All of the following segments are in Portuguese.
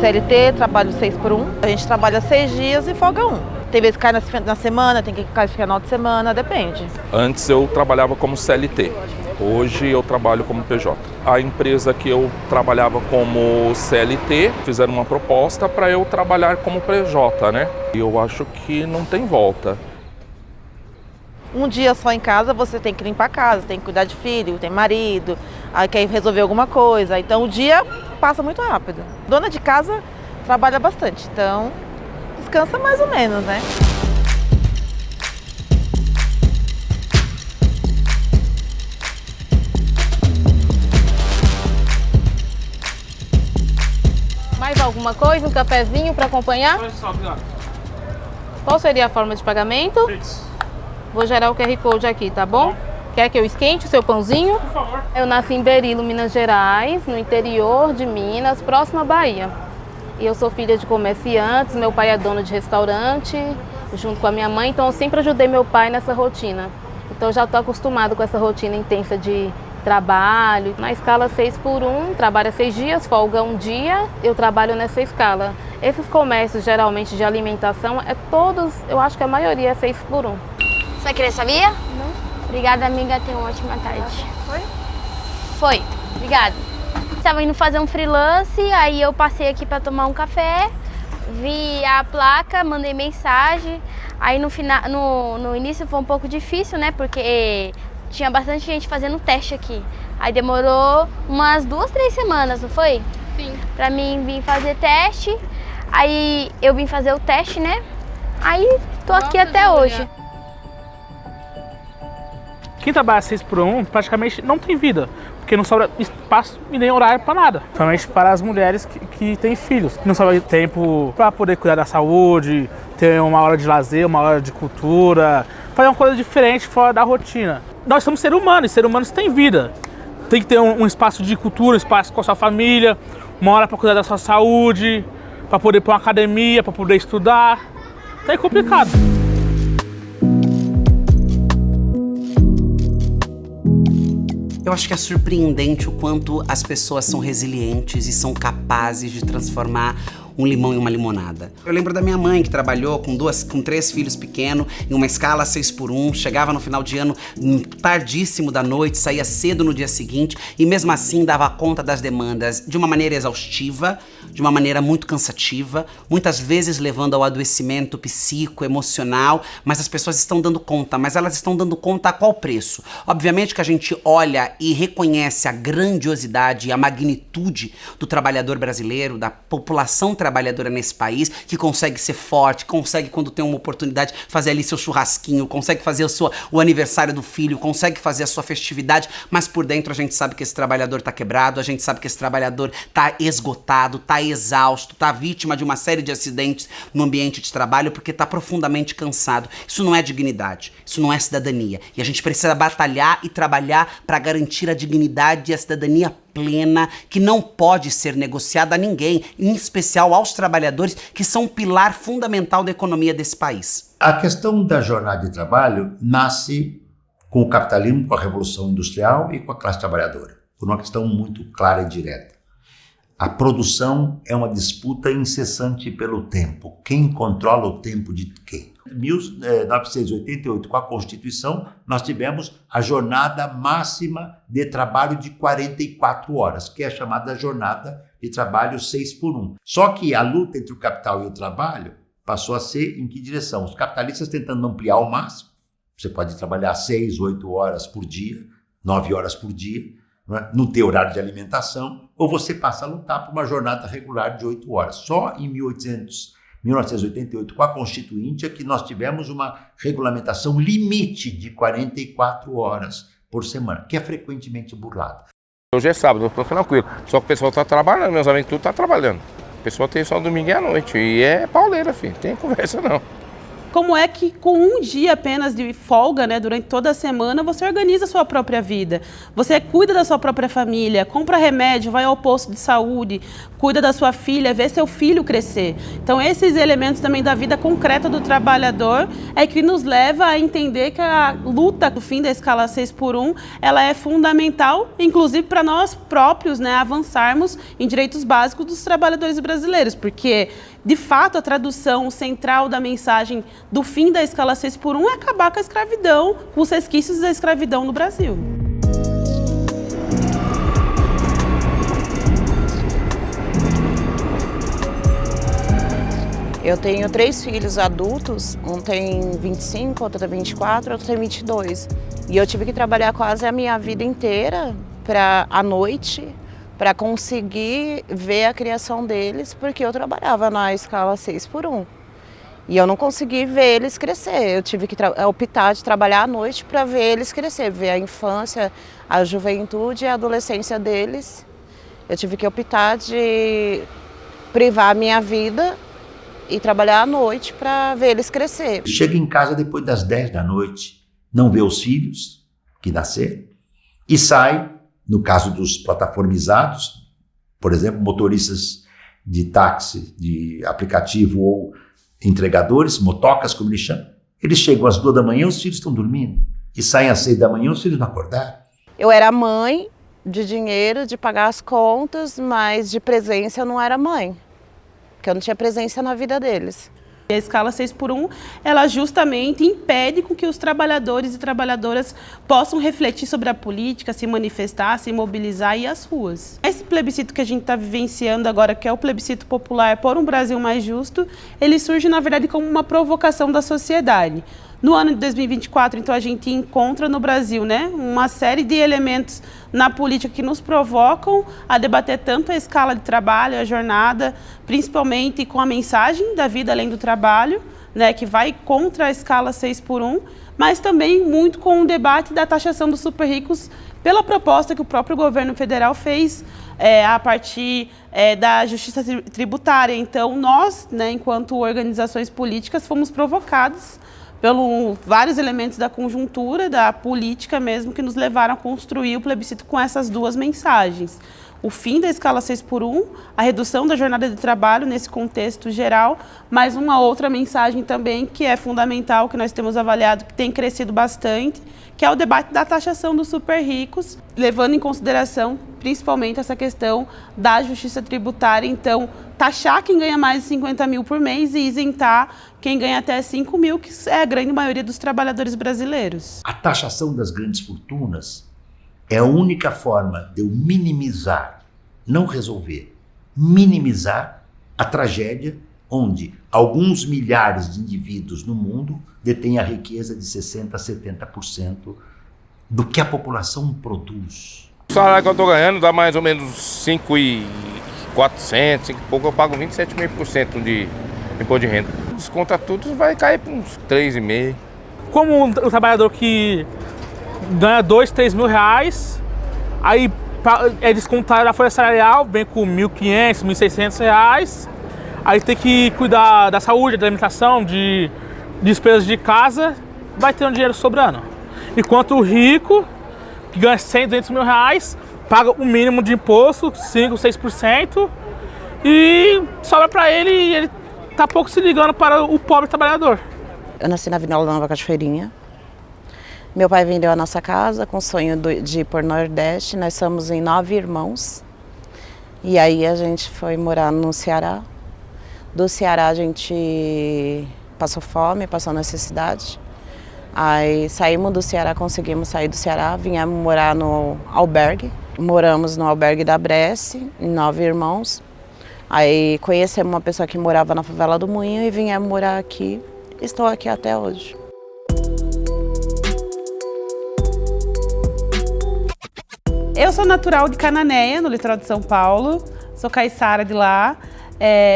CLT, trabalho 6 por 1. A gente trabalha 6 dias e folga 1. Tem vezes que cai na semana, tem que cair no final de semana, depende. Antes eu trabalhava como CLT, hoje eu trabalho como PJ. A empresa que eu trabalhava como CLT fizeram uma proposta para eu trabalhar como PJ, né? E eu acho que não tem volta. Um dia só em casa você tem que limpar a casa, tem que cuidar de filho, tem marido, aí quer resolver alguma coisa. Então o dia passa muito rápido. Dona de casa trabalha bastante, então descansa mais ou menos, né? Mais alguma coisa? Um cafezinho para acompanhar? Qual seria a forma de pagamento? Vou gerar o QR Code aqui, tá bom? Quer que eu esquente o seu pãozinho? Por favor. Eu nasci em Berilo, Minas Gerais, no interior de Minas, próximo à Bahia. E eu sou filha de comerciantes, meu pai é dono de restaurante, junto com a minha mãe, então eu sempre ajudei meu pai nessa rotina. Então eu já estou acostumado com essa rotina intensa de trabalho. Na escala 6 por 1, trabalha 6 dias, folga 1 dia, eu trabalho nessa escala. Esses comércios, geralmente, de alimentação, todos, eu acho que a maioria é 6 por 1. Você vai querer, sabia? Não. Obrigada, amiga. Tenha uma ótima tarde. Foi? Foi. Obrigada. Estava indo fazer um freelance, aí eu passei aqui para tomar um café, vi a placa, mandei mensagem. Aí no início foi um pouco difícil, né? Porque tinha bastante gente fazendo teste aqui. Aí demorou umas 2, 3 semanas, não foi? Sim. Pra mim vir fazer teste. Aí eu vim fazer o teste, né? Aí tô aqui até hoje. Quem trabalha 6 por 1 praticamente não tem vida, porque não sobra espaço e nem horário para nada. Somente para as mulheres que têm filhos. Não sobra tempo para poder cuidar da saúde, ter uma hora de lazer, uma hora de cultura, fazer uma coisa diferente fora da rotina. Nós somos seres humanos, e seres humanos têm vida. Tem que ter um espaço de cultura, um espaço com a sua família, uma hora para cuidar da sua saúde, para poder ir para uma academia, para poder estudar. Então é complicado. Eu acho que é surpreendente o quanto as pessoas são resilientes e são capazes de transformar um limão em uma limonada. Eu lembro da minha mãe que trabalhou com 3 filhos pequenos, em uma escala 6 por 1, chegava no final de ano tardíssimo da noite, saía cedo no dia seguinte e mesmo assim dava conta das demandas de uma maneira exaustiva, de uma maneira muito cansativa, muitas vezes levando ao adoecimento psíquico, emocional, mas as pessoas estão dando conta, mas elas estão dando conta a qual preço? Obviamente que a gente olha e reconhece a grandiosidade e a magnitude do trabalhador brasileiro, da população trabalhadora nesse país, que consegue ser forte, consegue, quando tem uma oportunidade, fazer ali seu churrasquinho, consegue fazer o aniversário do filho, consegue fazer a sua festividade, mas por dentro a gente sabe que esse trabalhador tá quebrado, a gente sabe que esse trabalhador tá esgotado, tá exausto, tá vítima de uma série de acidentes no ambiente de trabalho porque tá profundamente cansado. Isso não é dignidade, isso não é cidadania. E a gente precisa batalhar e trabalhar para garantir a dignidade e a cidadania plena, que não pode ser negociada a ninguém, em especial aos trabalhadores, que são um pilar fundamental da economia desse país. A questão da jornada de trabalho nasce com o capitalismo, com a Revolução Industrial e com a classe trabalhadora, por uma questão muito clara e direta. A produção é uma disputa incessante pelo tempo. Quem controla o tempo de quem? Em 1988, com a Constituição, nós tivemos a jornada máxima de trabalho de 44 horas, que é a chamada jornada de trabalho 6 por 1. Só que a luta entre o capital e o trabalho passou a ser em que direção? Os capitalistas tentando ampliar ao máximo. Você pode trabalhar 6, 8 horas por dia, 9 horas por dia, não ter horário de alimentação, ou você passa a lutar por uma jornada regular de 8 horas. Só em 1988, com a Constituinte, é que nós tivemos uma regulamentação limite de 44 horas por semana, que é frequentemente burlada. Hoje é sábado, eu estou tranquilo, só que o pessoal está trabalhando, meus amigos tudo está trabalhando. O pessoal tem só domingo e à noite, e é pauleira, filho, tem conversa não. como é que com um dia apenas de folga, né, durante toda a semana, você organiza a sua própria vida. Você cuida da sua própria família, compra remédio, vai ao posto de saúde, cuida da sua filha, vê seu filho crescer. Então, esses elementos também da vida concreta do trabalhador é que nos leva a entender que a luta do fim da escala 6x1, ela é fundamental, inclusive para nós próprios, né, avançarmos em direitos básicos dos trabalhadores brasileiros, porque, de fato, a tradução central da mensagem do fim da escala 6x1 é acabar com a escravidão, com os resquícios da escravidão no Brasil. Eu tenho 3 filhos adultos, um tem 25, outro tem 24, outro tem 22. E eu tive que trabalhar quase a minha vida inteira à noite para conseguir ver a criação deles, porque eu trabalhava na escala 6x1. E eu não consegui ver eles crescer. Eu tive que optar de trabalhar à noite para ver eles crescer, ver a infância, a juventude e a adolescência deles. Eu tive que optar de privar a minha vida e trabalhar à noite para ver eles crescer. Chega em casa depois das 10 da noite, não vê os filhos que nasceram e sai, no caso dos plataformizados, por exemplo, motoristas de táxi, de aplicativo ou entregadores, motocas, como eles chamam, eles chegam às 2 da manhã, os filhos estão dormindo, e saem às 6 da manhã, os filhos não acordaram. Eu era mãe de dinheiro, de pagar as contas, mas de presença eu não era mãe, porque eu não tinha presença na vida deles. A escala 6x1, ela justamente impede com que os trabalhadores e trabalhadoras possam refletir sobre a política, se manifestar, se mobilizar e ir às ruas. Esse plebiscito que a gente está vivenciando agora, que é o plebiscito popular por um Brasil mais justo, ele surge, na verdade, como uma provocação da sociedade. No ano de 2024, então, a gente encontra no Brasil, né, uma série de elementos na política que nos provocam a debater tanto a escala de trabalho, a jornada, principalmente com a mensagem da vida além do trabalho, né, que vai contra a escala 6x1, mas também muito com o debate da taxação dos super ricos pela proposta que o próprio governo federal fez a partir da justiça tributária. Então, nós, né, enquanto organizações políticas, fomos provocados pelos vários elementos da conjuntura, da política mesmo, que nos levaram a construir o plebiscito com essas duas mensagens. O fim da escala 6x1, a redução da jornada de trabalho nesse contexto geral, mas uma outra mensagem também que é fundamental, que nós temos avaliado, que tem crescido bastante, que é o debate da taxação dos super ricos, levando em consideração principalmente essa questão da justiça tributária. Então, taxar quem ganha mais de 50 mil por mês e isentar quem ganha até 5 mil, que é a grande maioria dos trabalhadores brasileiros. A taxação das grandes fortunas é a única forma de eu minimizar, não resolver, minimizar a tragédia onde alguns milhares de indivíduos no mundo detêm a riqueza de 60% a 70% do que a população produz. O salário que eu estou ganhando dá mais ou menos 5.400, 5 e pouco, eu pago 27,5% de imposto de renda. Desconta tudo, vai cair para uns 3,5%. Como o trabalhador que ganha 2, 3 mil reais, aí é descontado a folha salarial, vem com 1.500, 1.600 reais, aí tem que cuidar da saúde, da alimentação, de despesas de casa, vai ter um dinheiro sobrando. Enquanto o rico, que ganha 100, 200 mil reais, paga o mínimo de imposto, 5, 6%, e sobra para ele e ele tá pouco se ligando para o pobre trabalhador. Eu nasci na Avenida Nova Cachoeirinha. Meu pai vendeu a nossa casa com o sonho de ir por Nordeste. Nós somos em 9 irmãos. E aí a gente foi morar no Ceará. Do Ceará a gente passou fome, passou necessidade. Aí saímos do Ceará, conseguimos sair do Ceará, viemos morar no albergue. Moramos no albergue da Bresse, em 9 irmãos. Aí conhecemos uma pessoa que morava na favela do Moinho e viemos morar aqui. Estou aqui até hoje. Eu sou natural de Cananéia, no litoral de São Paulo. Sou caiçara de lá.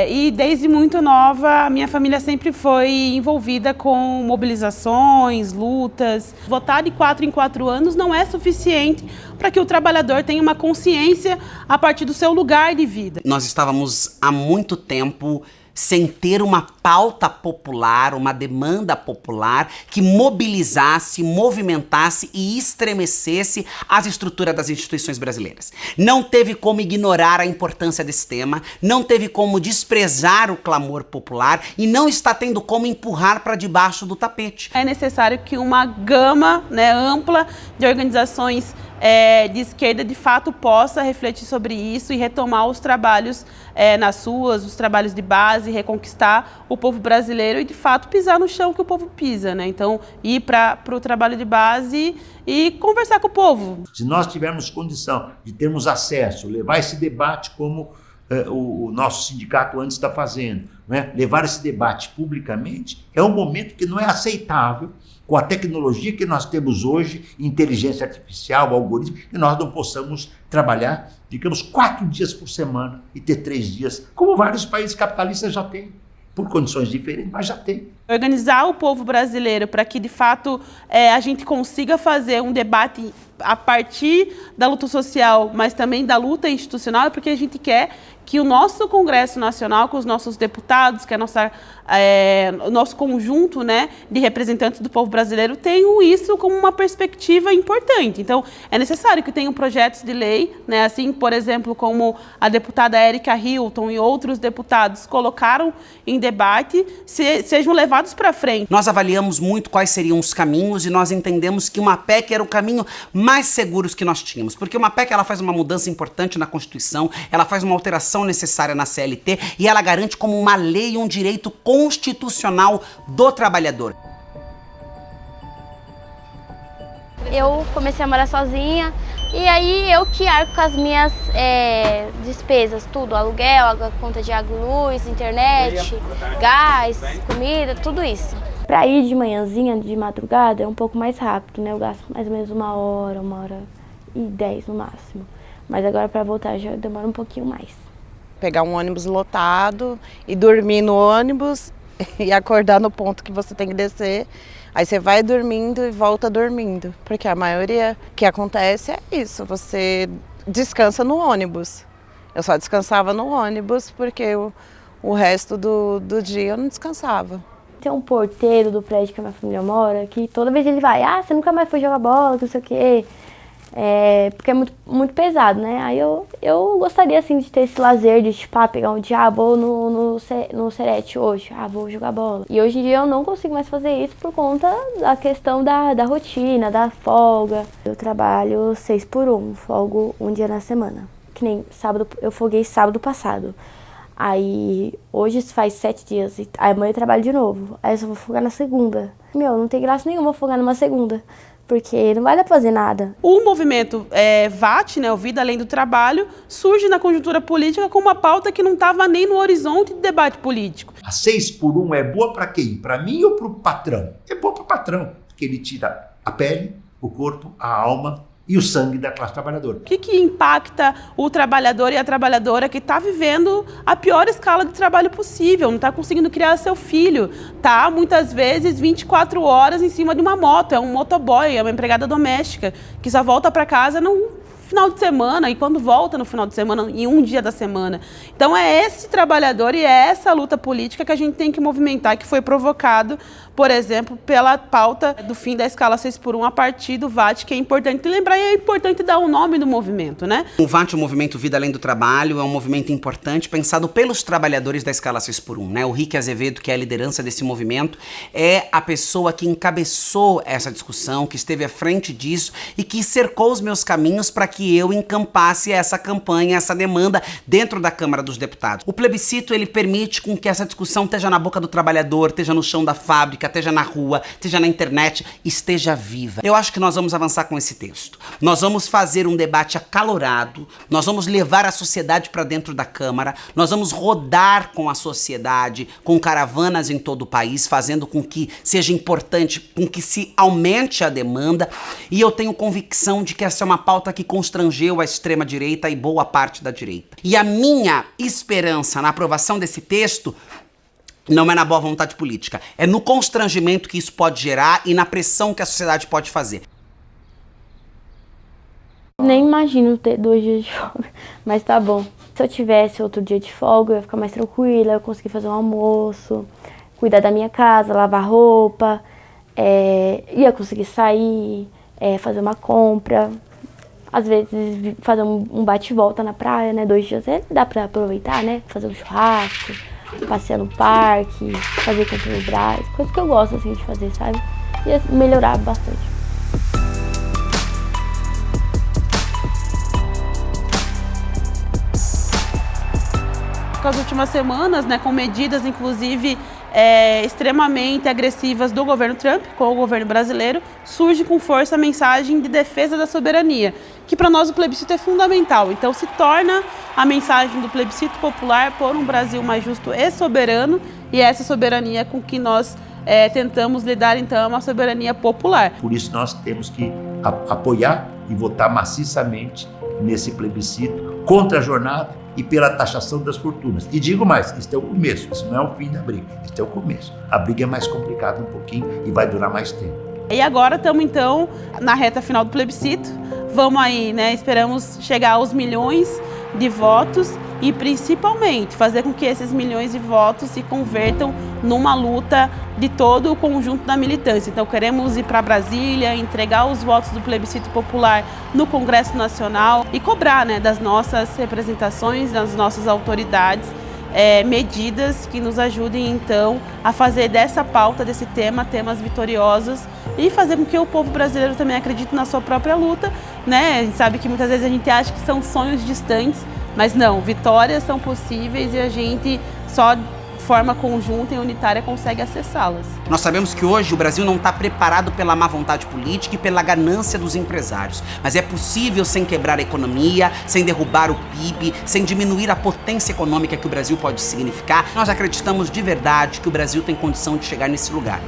E desde muito nova, a minha família sempre foi envolvida com mobilizações, lutas. Votar de 4 em 4 anos não é suficiente para que o trabalhador tenha uma consciência a partir do seu lugar de vida. Nós estávamos há muito tempo sem ter uma pauta popular, uma demanda popular que mobilizasse, movimentasse e estremecesse as estruturas das instituições brasileiras. Não teve como ignorar a importância desse tema, não teve como desprezar o clamor popular e não está tendo como empurrar para debaixo do tapete. É necessário que uma gama, né, ampla de organizações de esquerda de fato possa refletir sobre isso e retomar os trabalhos nas ruas, os trabalhos de base, reconquistar o povo brasileiro e de fato pisar no chão que o povo pisa, né? Então ir para o trabalho de base e conversar com o povo. Se nós tivermos condição de termos acesso, levar esse debate como o nosso sindicato antes está fazendo, né? Levar esse debate publicamente, é um momento que não é aceitável com a tecnologia que nós temos hoje, inteligência artificial, algoritmo, que nós não possamos trabalhar, digamos, 4 dias por semana e ter 3 dias, como vários países capitalistas já têm, por condições diferentes, mas já tem. Organizar o povo brasileiro para que, de fato, a gente consiga fazer um debate a partir da luta social, mas também da luta institucional, é porque a gente quer que o nosso Congresso Nacional, com os nossos deputados, que é o nosso conjunto, né, de representantes do povo brasileiro, tenham isso como uma perspectiva importante. Então, é necessário que tenham projetos de lei, né, assim, por exemplo, como a deputada Érica Hilton e outros deputados colocaram em debate, sejam levados para frente. Nós avaliamos muito quais seriam os caminhos e nós entendemos que uma PEC era o caminho mais seguro que nós tínhamos, porque uma PEC ela faz uma mudança importante na Constituição, ela faz uma alteração necessária na CLT e ela garante como uma lei um direito constitucional do trabalhador. Eu comecei a morar sozinha e aí eu que arco com as minhas despesas, tudo, aluguel, conta de água, luz, internet, gás, comida, tudo isso. Para ir de manhãzinha, de madrugada, é um pouco mais rápido, né? Eu gasto mais ou menos 1h10 no máximo. Mas agora para voltar já demora um pouquinho mais. Pegar um ônibus lotado e dormir no ônibus e acordar no ponto que você tem que descer. Aí você vai dormindo e volta dormindo, porque a maioria que acontece é isso, você descansa no ônibus. Eu só descansava no ônibus porque o resto do dia eu não descansava. Tem um porteiro do prédio que a minha família mora, que toda vez ele vai, você nunca mais foi jogar bola, não sei o quê. Porque é muito, muito pesado, né? Aí eu gostaria, assim, de ter esse lazer de, tipo, pegar um dia, vou no Serete hoje, vou jogar bola. E hoje em dia eu não consigo mais fazer isso por conta da questão da rotina, da folga. Eu trabalho 6x1, folgo um dia na semana. Que nem sábado, eu folguei sábado passado. Aí, hoje faz 7 dias, aí amanhã eu trabalho de novo. Aí eu só vou folgar na segunda. Não tem graça nenhuma folgar numa segunda, porque não vai dar pra fazer nada. O movimento VAT, né, o Vida Além do Trabalho, surge na conjuntura política com uma pauta que não estava nem no horizonte de debate político. A 6x1 é boa para quem? Para mim ou para o patrão? É boa para o patrão, porque ele tira a pele, o corpo, a alma e o sangue da classe trabalhadora. O que impacta o trabalhador e a trabalhadora que está vivendo a pior escala de trabalho possível, não está conseguindo criar seu filho, tá muitas vezes 24 horas em cima de uma moto, é um motoboy, é uma empregada doméstica, que só volta para casa no final de semana e quando volta no final de semana, em um dia da semana. Então é esse trabalhador e é essa luta política que a gente tem que movimentar, que foi provocado, por exemplo, pela pauta do fim da escala 6x1 a partir do VAT, que é importante lembrar e é importante dar o nome do movimento, né? O VAT, o movimento Vida Além do Trabalho, é um movimento importante pensado pelos trabalhadores da escala 6x1, né? O Rick Azevedo, que é a liderança desse movimento, é a pessoa que encabeçou essa discussão, que esteve à frente disso e que cercou os meus caminhos para que eu encampasse essa campanha, essa demanda dentro da Câmara dos Deputados. O plebiscito, ele permite com que essa discussão esteja na boca do trabalhador, esteja no chão da fábrica, esteja na rua, esteja na internet, esteja viva. Eu acho que nós vamos avançar com esse texto. Nós vamos fazer um debate acalorado, nós vamos levar a sociedade para dentro da Câmara, nós vamos rodar com a sociedade, com caravanas em todo o país, fazendo com que seja importante, com que se aumente a demanda, e eu tenho convicção de que essa é uma pauta que constrangeu a extrema-direita e boa parte da direita. E a minha esperança na aprovação desse texto não é na boa vontade política, é no constrangimento que isso pode gerar e na pressão que a sociedade pode fazer. Nem imagino ter 2 dias de folga, mas tá bom. Se eu tivesse outro dia de folga, eu ia ficar mais tranquila, eu ia conseguir fazer um almoço, cuidar da minha casa, lavar roupa, ia conseguir sair, fazer uma compra. Às vezes fazer um bate e volta na praia, né? 2 dias dá pra aproveitar, né? Fazer um churrasco, passear no parque, fazer compra no Brás, coisa que eu gosto assim de fazer, sabe? Ia melhorar bastante. Com as últimas semanas, né, com medidas inclusive extremamente agressivas do governo Trump com o governo brasileiro, surge com força a mensagem de defesa da soberania, que para nós o plebiscito é fundamental. Então se torna a mensagem do plebiscito popular por um Brasil mais justo e soberano, e essa soberania com que nós tentamos lidar então é uma soberania popular. Por isso nós temos que apoiar e votar maciçamente nesse plebiscito contra a jornada e pela taxação das fortunas. E digo mais, isso é o começo, isso não é o fim da briga, isso é o começo. A briga é mais complicada um pouquinho e vai durar mais tempo. E agora estamos então na reta final do plebiscito, vamos aí, né, esperamos chegar aos milhões de votos e principalmente fazer com que esses milhões de votos se convertam numa luta de todo o conjunto da militância. Então queremos ir para Brasília, entregar os votos do plebiscito popular no Congresso Nacional e cobrar, né, das nossas representações, das nossas autoridades, medidas que nos ajudem então a fazer dessa pauta, desse tema, temas vitoriosos e fazer com que o povo brasileiro também acredite na sua própria luta, né? A gente sabe que muitas vezes a gente acha que são sonhos distantes, mas não, vitórias são possíveis e a gente só de forma conjunta e unitária consegue acessá-las. Nós sabemos que hoje o Brasil não está preparado pela má vontade política e pela ganância dos empresários. Mas é possível sem quebrar a economia, sem derrubar o PIB, sem diminuir a potência econômica que o Brasil pode significar. Nós acreditamos de verdade que o Brasil tem condição de chegar nesse lugar.